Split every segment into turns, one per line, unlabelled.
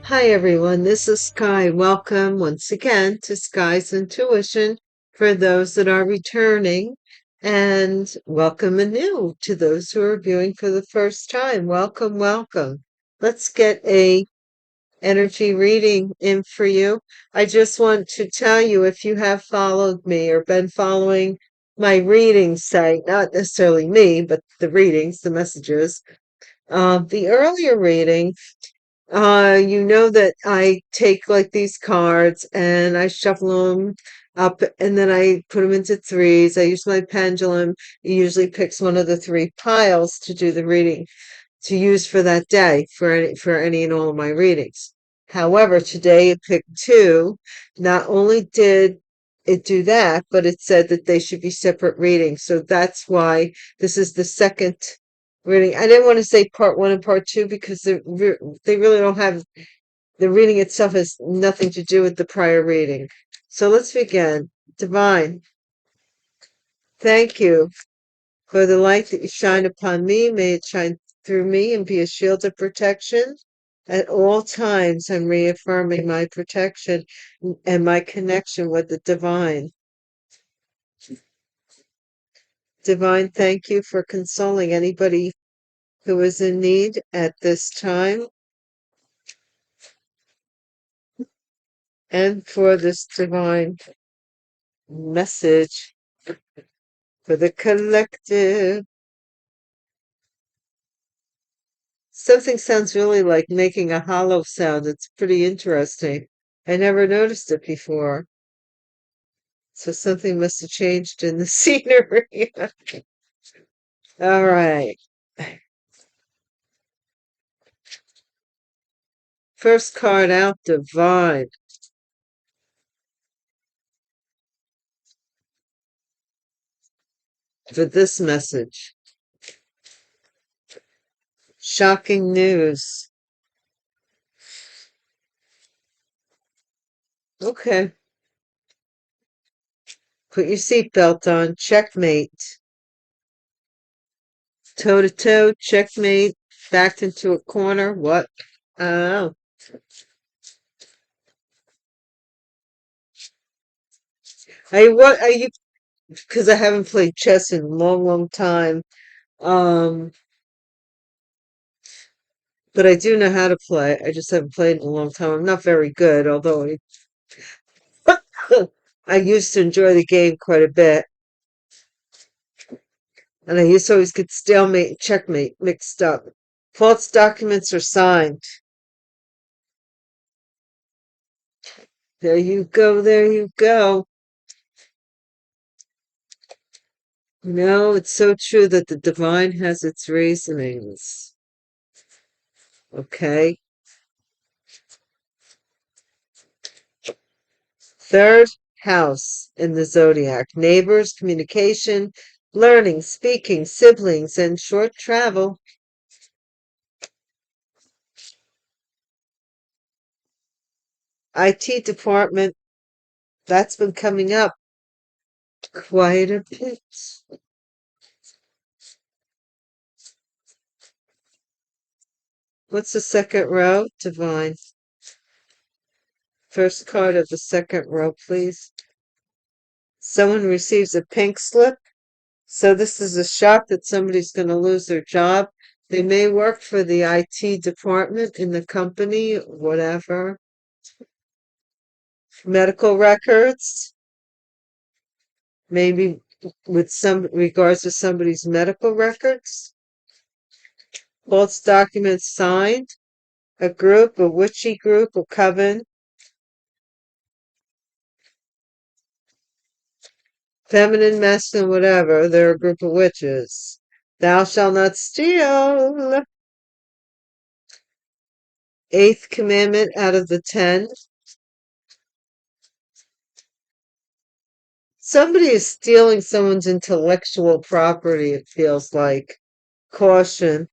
Hi everyone, this is Sky. Welcome once again to Sky's Intuition for those that are returning, and welcome anew to those who are viewing for the first time. Welcome, welcome. Let's get a energy reading in for you. I just want to tell you, if you have followed me or been following my reading site, not necessarily me, but the readings, the messages, the earlier reading, you know that I take like these cards and I shuffle them up and then I put them into threes. I use my pendulum. It usually picks one of the three piles to do the reading to use for that day for any and all of my readings. However, today it picked two. Not only did it do that, but it said that they should be separate readings. So that's why this is the second reading. I didn't want to say part one and part two because they really don't have, the reading itself has nothing to do with the prior reading. So let's begin. Divine, thank you for the light that you shine upon me. May it shine through me and be a shield of protection. At all times, I'm reaffirming my protection and my connection with the divine. Divine, thank you for consoling anybody who is in need at this time and for this divine message for the collective. Something sounds really like making a hollow sound. It's pretty interesting. I never noticed it before. So something must have changed in the scenery. All right. First card out, Divine. For this message. Shocking news. Okay. Put your seatbelt on. Checkmate. Toe to toe, checkmate. Backed into a corner. What? Oh. What are you? Because I haven't played chess in a long, long time. Um, but I do know how to play. I just haven't played in a long time. I'm not very good, although I used to enjoy the game quite a bit. And I used to always get stalemate and checkmate mixed up. False documents are signed. There you go, there you go. No, it's so true that the divine has its reasonings. Okay. Third house in the zodiac. Neighbors, communication, learning, speaking, siblings, and short travel. IT department, that's been coming up quite a bit. What's the second row? Divine. First card of the second row, please. Someone receives a pink slip. So this is a shock that somebody's going to lose their job. They may work for the IT department in the company, whatever. Medical records, maybe with some regards to somebody's medical records. False documents signed. A group, a witchy group, a coven. Feminine, masculine, whatever. They're a group of witches. Thou shalt not steal. Eighth commandment out of the 10. Somebody is stealing someone's intellectual property, it feels like. Caution.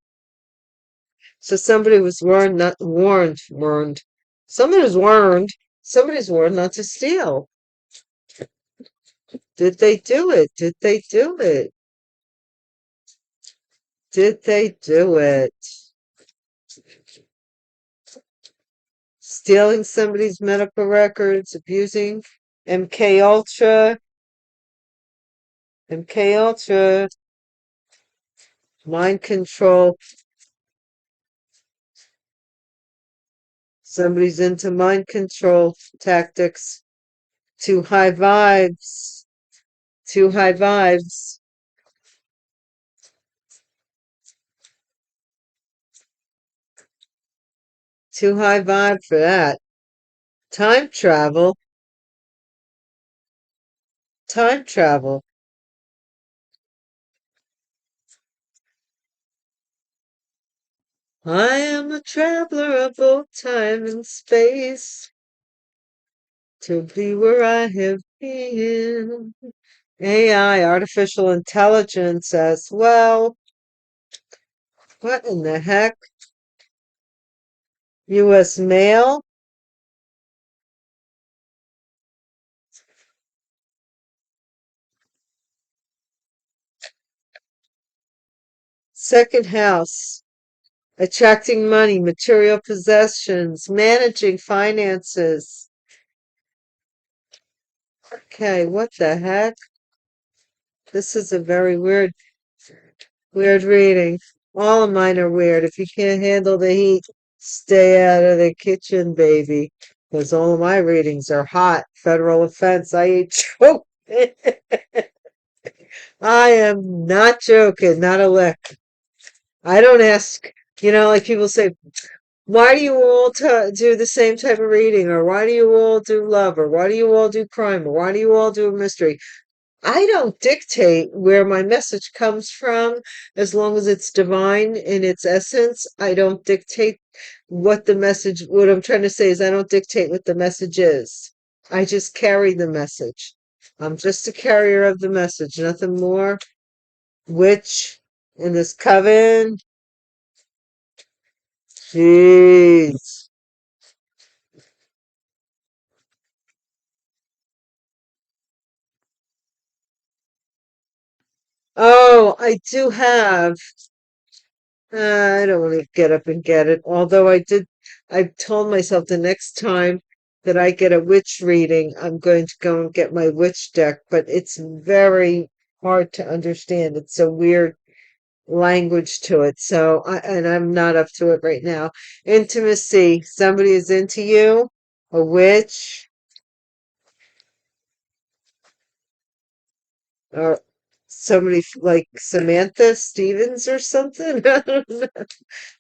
So somebody was warned, not warned. Somebody's warned not to steal. Did they do it? Did they do it? Did they do it? stealing somebody's medical records, abusing MK Ultra, mind control. Somebody's into mind control tactics. Too high vibes. Too high vibes. Too high vibe for that. Time travel. Time travel. I am a traveler of both time and space to be where I have been. AI, artificial intelligence as well. What in the heck? U.S. mail? Second house. Attracting money, material possessions, managing finances. Okay, what the heck? This is a very weird reading. All of mine are weird. If you can't handle the heat, stay out of the kitchen, baby. Because all of my readings are hot. Federal offense. I ain't joking. I am not joking. Not a lick. I don't ask, like people say, why do you all do the same type of reading? Or why do you all do love? Or why do you all do crime? Or why do you all do a mystery? I don't dictate where my message comes from as long as it's divine in its essence. I don't dictate what I'm trying to say is I don't dictate what the message is. I just carry the message. I'm just a carrier of the message, nothing more. Witch in this coven. Jeez. Oh, I do have. I don't want to get up and get it. Although I told myself the next time that I get a witch reading, I'm going to go and get my witch deck, but it's very hard to understand. It's a weird language to it. And I'm not up to it right now. Intimacy. Somebody is into you, a witch, or somebody like Samantha Stevens or something. I don't know.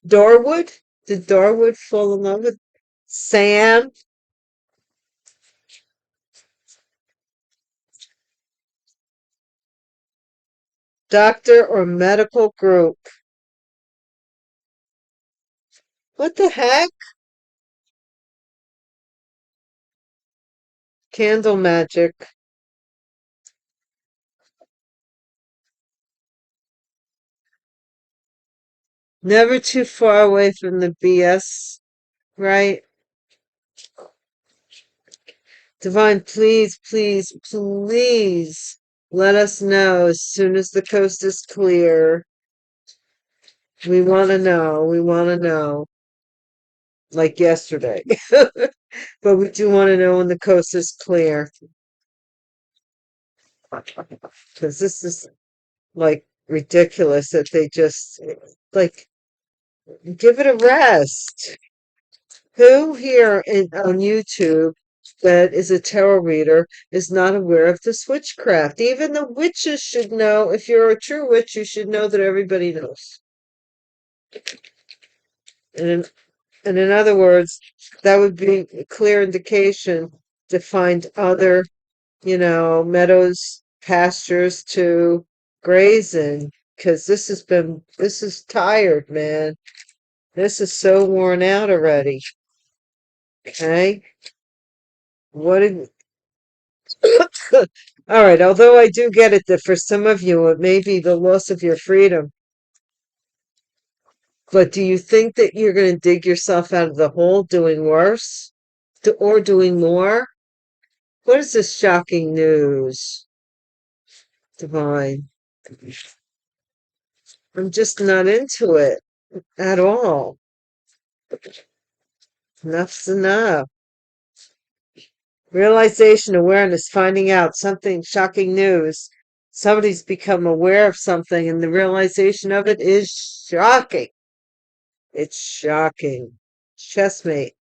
Darwood? Did Darwood fall in love with Sam? Doctor or medical group? What the heck? Candle magic. Never too far away from the BS, right? Divine, please, please, please let us know as soon as the coast is clear. We want to know. We want to know. Like yesterday. But we do want to know when the coast is clear. Because this is like ridiculous that they just like give it a rest. Who here on YouTube that is a tarot reader is not aware of this witchcraft? Even the witches should know. If you're a true witch, you should know that everybody knows. And in other words, that would be a clear indication to find other, meadows, pastures to graze in. Because this is tired, man. This is so worn out already. Okay? What did All right, although I do get it that for some of you it may be the loss of your freedom, but do you think that you're going to dig yourself out of the hole doing worse or doing more? What is this shocking news, Divine? I'm just not into it at all. Enough's enough. Realization, awareness, finding out something, shocking news. Somebody's become aware of something, and the realization of it is shocking. It's shocking. Chessmate.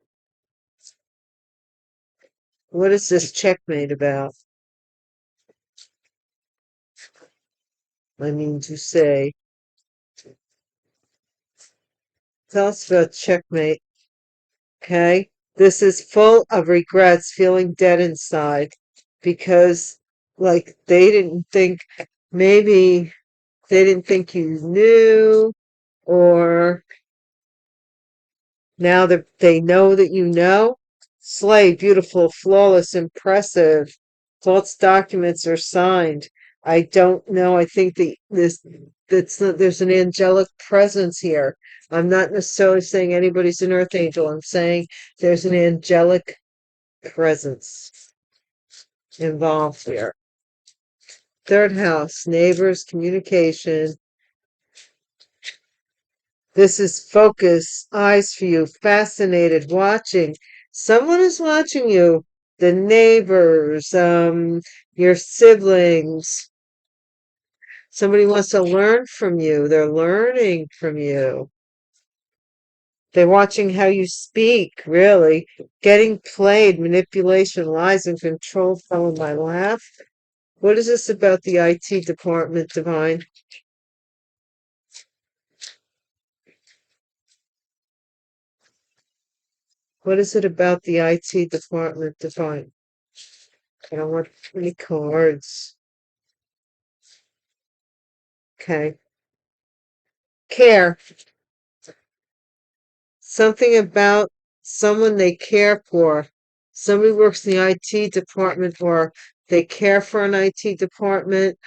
What is this checkmate about? I mean to say. Tell us about checkmate. Okay. This is full of regrets, feeling dead inside because, like, maybe they didn't think you knew, or now that they know that you know. Slay, beautiful, flawless, impressive. False documents are signed. I don't know. I think there's an angelic presence here. I'm not necessarily saying anybody's an earth angel. I'm saying there's an angelic presence involved here. Third house, neighbors, communication. This is focus, eyes for you, fascinated, watching. Someone is watching you. The neighbors, your siblings. Somebody wants to learn from you. They're learning from you. They're watching how you speak, really. Getting played, manipulation, lies, and control fell in my lap. What is this about the IT department, Divine? What is it about the IT department, Divine? I don't want any cards. Okay. Care. Something about someone they care for. Somebody works in the IT department, or they care for an IT department.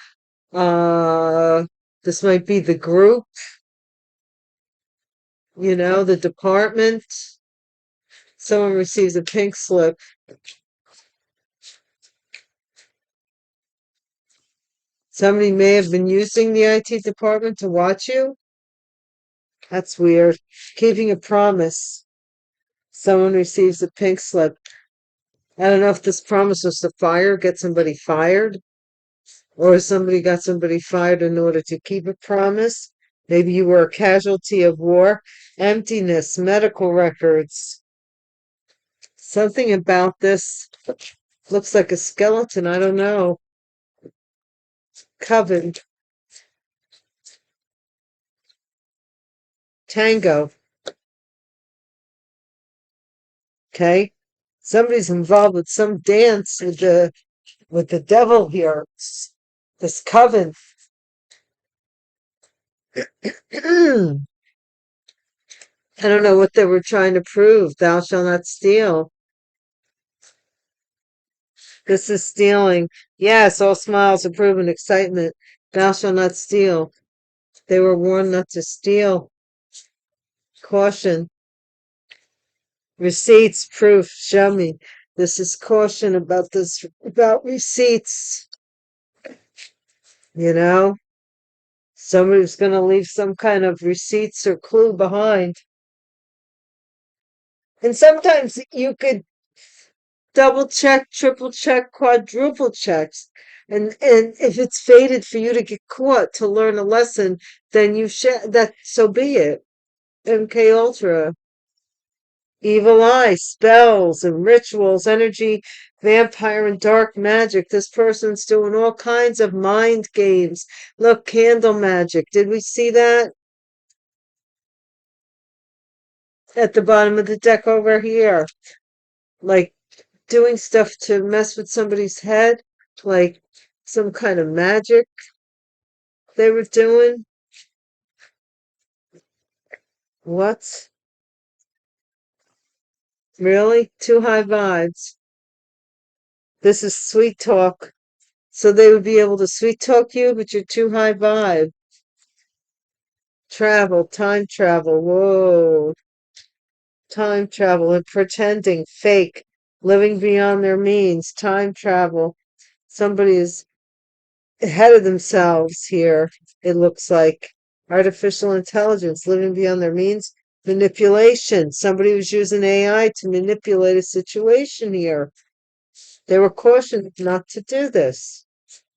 This might be the group, the department. Someone receives a pink slip. Somebody may have been using the IT department to watch you. That's weird. Keeping a promise. Someone receives a pink slip. I don't know if this promise was to get somebody fired, or somebody got somebody fired in order to keep a promise. Maybe you were a casualty of war. Emptiness, medical records. Something about this looks like a skeleton. I don't know. Coven. Tango. Okay. Somebody's involved with some dance with the devil here. This coven. I don't know what they were trying to prove. Thou shalt not steal. This is stealing. Yes, all smiles, approval, excitement. Thou shalt not steal. They were warned not to steal. Caution. Receipts, proof, show me. This is caution about receipts. Somebody's going to leave some kind of receipts or clue behind. And sometimes you could double check, triple check, quadruple checks. And if it's fated for you to get caught to learn a lesson, then so be it. MK Ultra. Evil eye, spells and rituals, energy, vampire and dark magic. This person's doing all kinds of mind games. Look, candle magic. Did we see that? At the bottom of the deck over here. Like doing stuff to mess with somebody's head, like some kind of magic they were doing. What? Really? Too high vibes. This is sweet talk. So they would be able to sweet talk you, but you're too high vibe. Travel, time travel. Whoa. Time travel and pretending, fake, living beyond their means, time travel. Somebody is ahead of themselves here, it looks like. Artificial intelligence, living beyond their means. Manipulation. Somebody was using AI to manipulate a situation here. They were cautioned not to do this.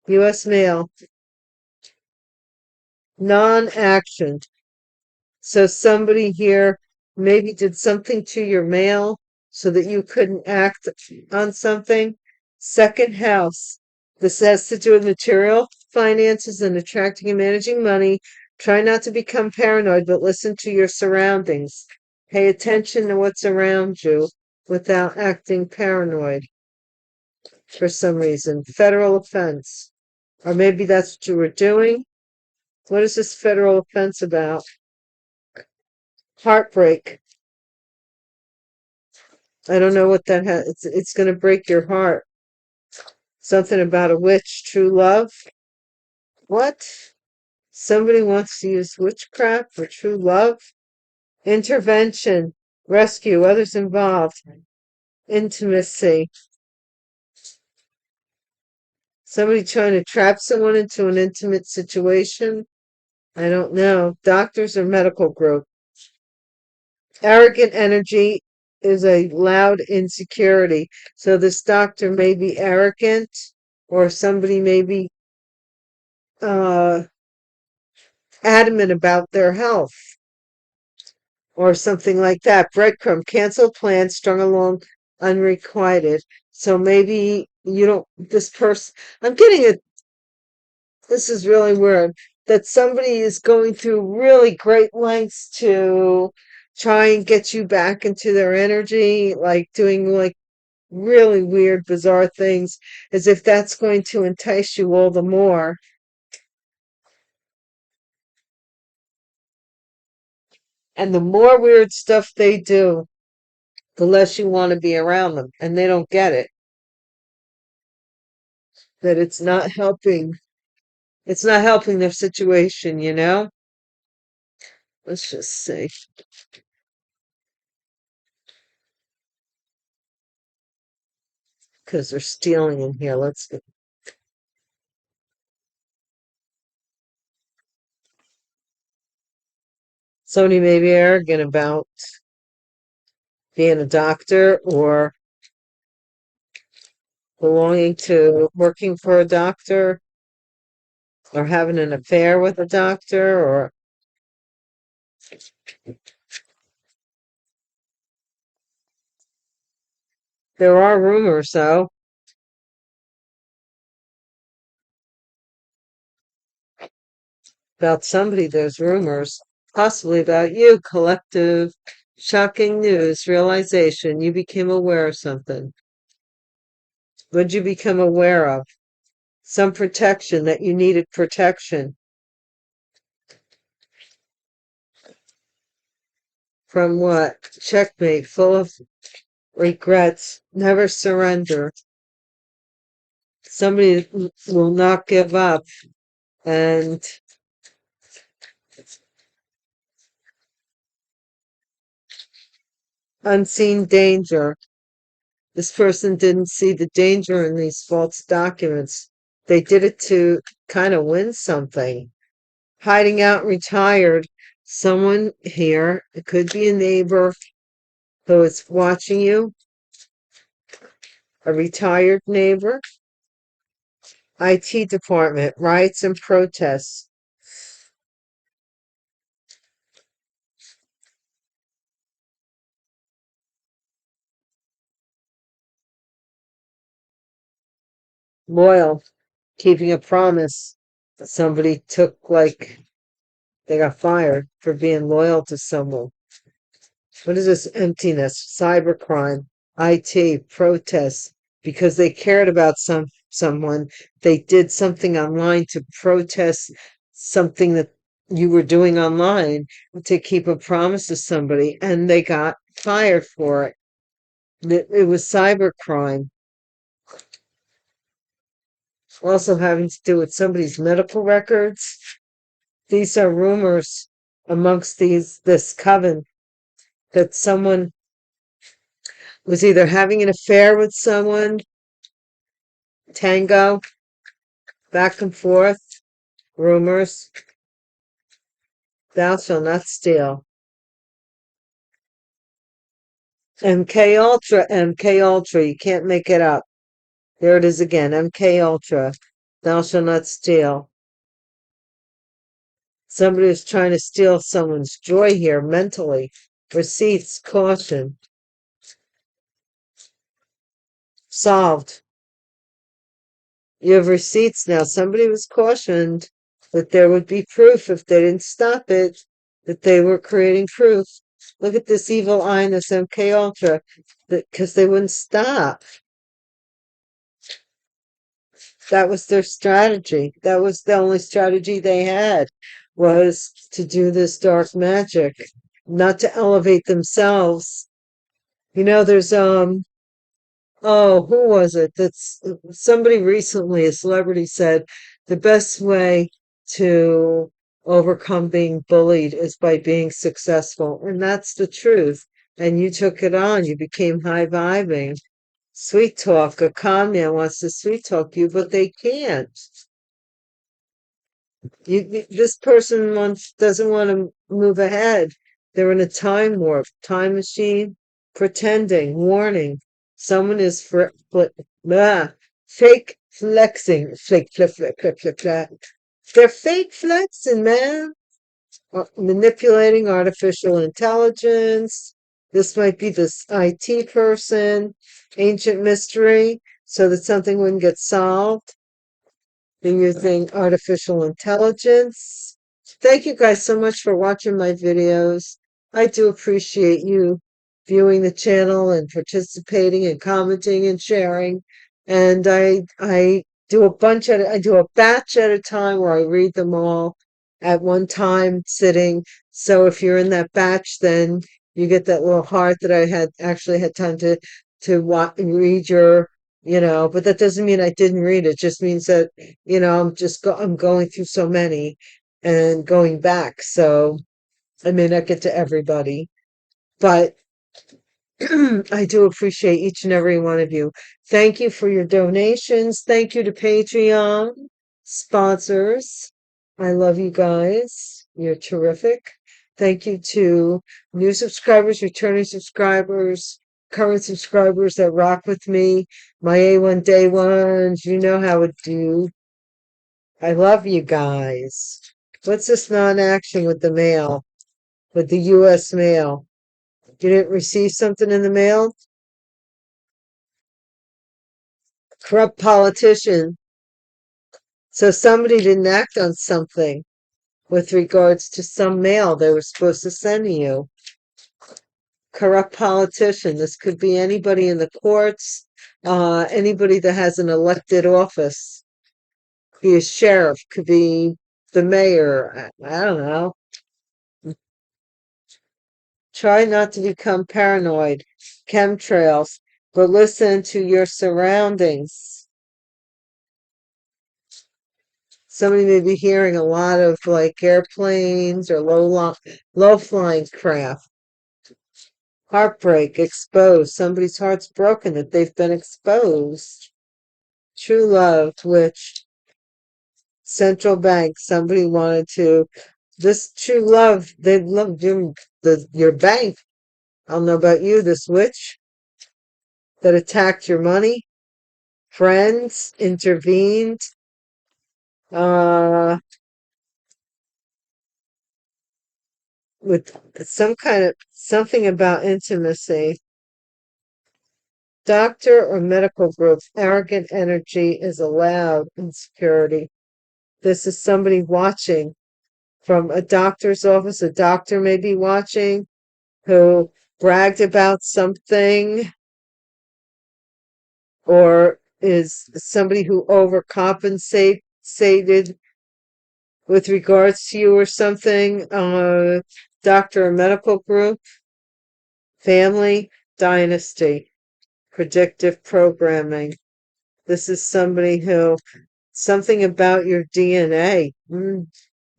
U.S. mail. Non-action. So somebody here maybe did something to your mail so that you couldn't act on something. Second house. This has to do with material finances and attracting and managing money. Try not to become paranoid, but listen to your surroundings. Pay attention to what's around you without acting paranoid for some reason. Federal offense. Or maybe that's what you were doing. What is this federal offense about? Heartbreak. I don't know what that has. It's going to break your heart. Something about a witch, true love. What? Somebody wants to use witchcraft for true love? Intervention, rescue, others involved, intimacy. Somebody trying to trap someone into an intimate situation? I don't know. Doctors or medical group. Arrogant energy is a loud insecurity. So this doctor may be arrogant, or somebody may be uh, adamant about their health, or something like that. Breadcrumb, canceled plans, strung along unrequited. So maybe you don't, this person, I'm getting it. This is really weird that somebody is going through really great lengths to try and get you back into their energy, like doing like really weird, bizarre things, as if that's going to entice you all the more. And the more weird stuff they do, the less you want to be around them. And they don't get it, that it's not helping. It's not helping their situation, you know? Let's just see. Because they're stealing in here. Let's get. Somebody may be arrogant about being a doctor or belonging to working for a doctor or having an affair with a doctor, or there are rumors, though, about somebody. There's rumors, possibly about you. Collective shocking news, realization. You became aware of something. What'd you become aware of? Some protection, that you needed protection. From what? Checkmate, full of regrets. Never surrender. Somebody will not give up. And unseen danger. This person didn't see the danger in these false documents. They did it to kind of win something. Hiding out, retired. Someone here, it could be a neighbor who is watching you, a retired neighbor. IT department, riots and protests. Loyal, keeping a promise. Somebody took, like, they got fired for being loyal to someone. What is this emptiness? Cybercrime, IT, protests, because they cared about someone. They did something online to protest something that you were doing online, to keep a promise to somebody, and they got fired for it. It was cybercrime. Also having to do with somebody's medical records. These are rumors amongst this coven, that someone was either having an affair with someone, tango, back and forth, rumors. Thou shalt not steal. MK Ultra, MK Ultra. You can't make it up. There it is again. MK Ultra. Thou shalt not steal. Somebody is trying to steal someone's joy here mentally. Receipts, caution. Solved. You have receipts now. Somebody was cautioned that there would be proof if they didn't stop it, that they were creating proof. Look at this evil eye in this MK Ultra, because they wouldn't stop. That was their strategy. That was the only strategy they had, was to do this dark magic, not to elevate themselves. You know, there's oh, who was it? That's somebody recently, a celebrity said the best way to overcome being bullied is by being successful. And that's the truth. And you took it on. You became high vibing. Sweet talk. A con man wants to sweet talk you, but they can't. This person doesn't want to move ahead. They're in a time warp, time machine, pretending, warning. Someone is fake flexing, flex. They're fake flexing, man. Manipulating artificial intelligence. This might be this IT person, ancient mystery, so that something wouldn't get solved. They're using artificial intelligence. Thank you guys so much for watching my videos. I do appreciate you viewing the channel and participating and commenting and sharing. And I do I do a batch at a time where I read them all at one time sitting. So if you're in that batch, then you get that little heart that I had actually had time to read your, but that doesn't mean I didn't read it. Just means that, I'm going through so many and going back. So I may not get to everybody, but I do appreciate each and every one of you. Thank you for your donations. Thank you to Patreon sponsors. I love you guys. You're terrific. Thank you to new subscribers, returning subscribers, current subscribers that rock with me, my A1 day ones. You know how it do. I love you guys. What's this non-action with the mail, with the U.S. mail? You didn't receive something in the mail? Corrupt politician. So somebody didn't act on something with regards to some mail they were supposed to send you. Corrupt politician. This could be anybody in the courts, anybody that has an elected office. Could be a sheriff, could be the mayor. I don't know. Try not to become paranoid. Chemtrails, but listen to your surroundings. Somebody may be hearing a lot of like airplanes or low flying craft. Heartbreak, exposed. Somebody's heart's broken that they've been exposed. True love, which central bank, somebody wanted to. This true love, they loved your bank. I don't know about you, this witch that attacked your money. Friends intervened. Uh, with some kind of something about intimacy. Doctor or medical group, arrogant energy is allowed in security. This is somebody watching from a doctor's office. A doctor may be watching who bragged about something, or is somebody who overcompensated with regards to you or something. Doctor or medical group, family, dynasty, predictive programming. This is somebody who, something about your DNA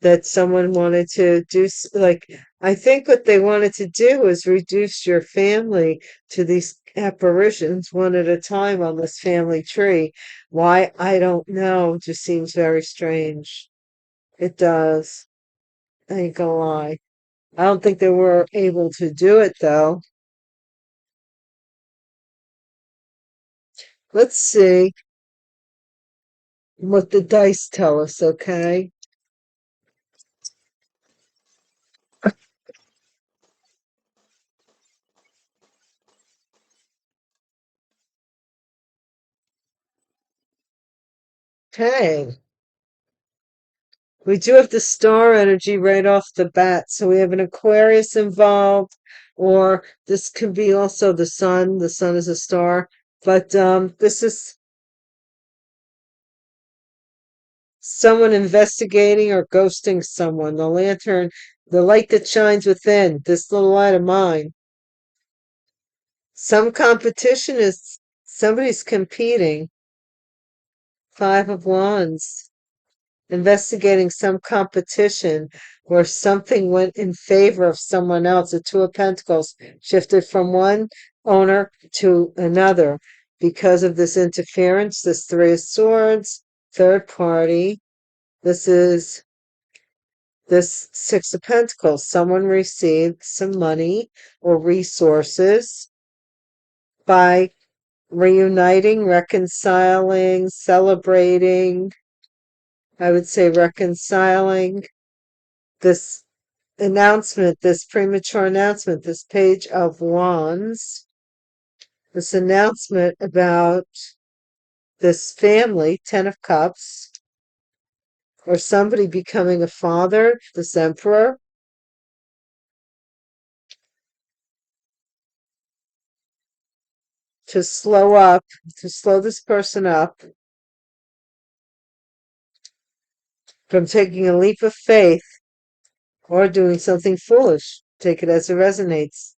that someone wanted to do. Like, I think what they wanted to do is reduce your family to these apparitions one at a time on this family tree. Why? I don't know. It just seems very strange. It does. I ain't gonna lie. I don't think they were able to do it though. Let's see what the dice tell us, okay? Okay. We do have the star energy right off the bat. So we have an Aquarius involved, or this could be also the sun. The sun is a star. But this is someone investigating or ghosting someone. The lantern, the light that shines within, this little light of mine. Some competition is somebody's competing. Five of Wands. Investigating some competition where something went in favor of someone else. The Two of Pentacles shifted from one owner to another because of this interference. This Three of Swords, third party. This is this Six of Pentacles. Someone received some money or resources by reuniting, reconciling, celebrating. I would say reconciling this announcement, this premature announcement, this Page of Wands, this announcement about this family, Ten of Cups, or somebody becoming a father, this Emperor, to slow this person up from taking a leap of faith or doing something foolish. Take it as it resonates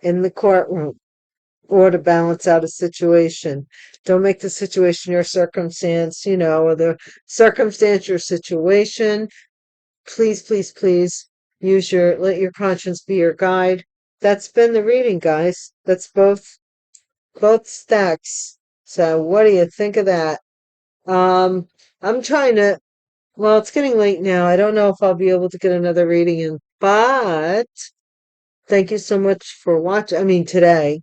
in the courtroom, or to balance out a situation. Don't make the situation your circumstance, or the circumstance your situation. Please, please, please let your conscience be your guide. That's been the reading, guys. That's both stacks. So what do you think of that? I'm trying to, well, it's getting late now. I don't know if I'll be able to get another reading in, but thank you so much for watching. I mean, today.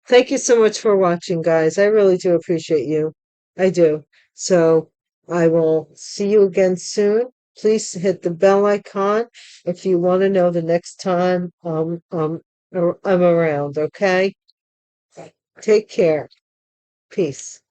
Thank you so much for watching, guys. I really do appreciate you. I do. So I will see you again soon. Please hit the bell icon if you want to know the next time I'm around, okay? Take care. Peace.